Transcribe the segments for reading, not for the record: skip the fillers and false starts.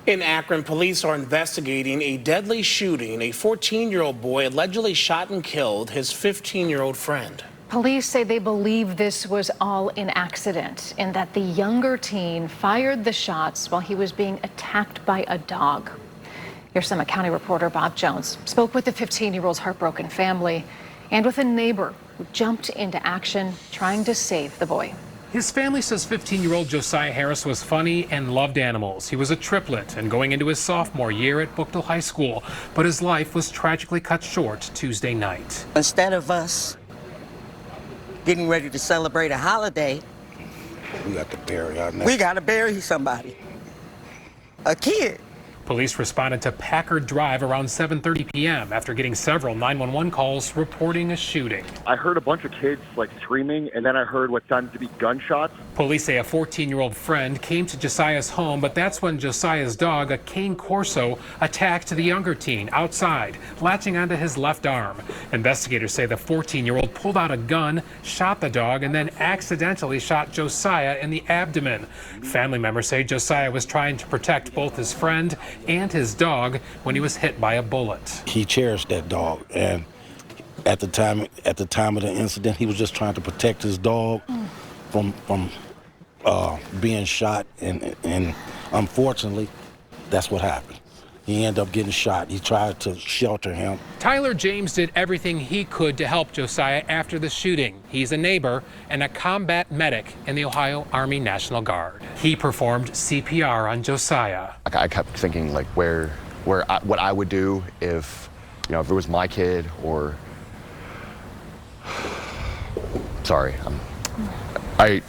In Akron, police are investigating a deadly shooting. A 14-year-old boy allegedly shot and killed his 15-year-old friend. Police say they believe this was all an accident and that the younger teen fired the shots while he was being attacked by a dog. Your Summit County reporter Bob Jones spoke with the 15-year-old's heartbroken family and with a neighbor who jumped into action trying to save the boy. His family says 15-year-old Josiah Harris was funny and loved animals. He was a triplet and going into his sophomore year at Bookville High School, but his life was tragically cut short Tuesday night. Instead of us getting ready to celebrate a holiday, we got to bury our next. We got to bury somebody, a kid. Police responded to Packard Drive around 7:30 p.m. after getting several 911 calls reporting a shooting. I heard a bunch of kids screaming, and then I heard what sounded to be gunshots. Police say a 14-year-old friend came to Josiah's home, but that's when Josiah's dog, a Cane Corso, attacked the younger teen outside, latching onto his left arm. Investigators say the 14-year-old pulled out a gun, shot the dog, and then accidentally shot Josiah in the abdomen. Family members say Josiah was trying to protect both his friend and his dog when he was hit by a bullet. He cherished that dog, and at the time of the incident, he was just trying to protect his dog from being shot, and unfortunately, that's what happened. He ended up getting shot. He tried to shelter him. Tyler James did everything he could to help Josiah after the shooting. He's a neighbor and a combat medic in the Ohio Army National Guard. He performed CPR on Josiah. I kept thinking what I would do if it was my kid or. Sorry, I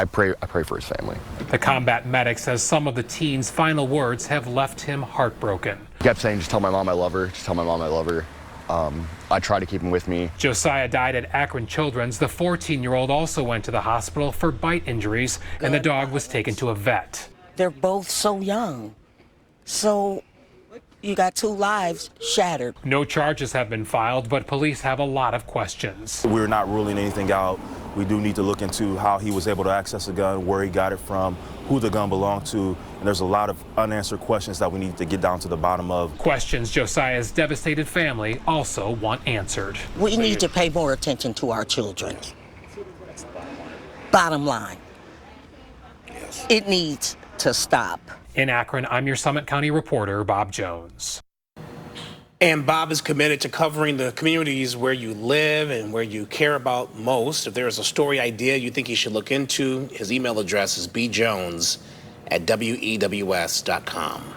pray for his family. The combat medic says some of the teen's final words have left him heartbroken. He kept saying, just tell my mom I love her, just tell my mom I love her. I try to keep him with me. Josiah died at Akron Children's. The 14-year-old also went to the hospital for bite injuries, and the dog was taken to a vet. They're both so young. So you got two lives shattered. No charges have been filed, but police have a lot of questions. We're not ruling anything out. We do need to look into how he was able to access a gun, where he got it from, who the gun belonged to, and there's a lot of unanswered questions that we need to get down to the bottom of. Questions Josiah's devastated family also want answered. We need to pay more attention to our children. Bottom line, it needs to stop. In Akron, I'm your Summit County reporter, Bob Jones. And Bob is committed to covering the communities where you live and where you care about most. If there is a story idea you think he should look into, his email address is bjones@wews.com.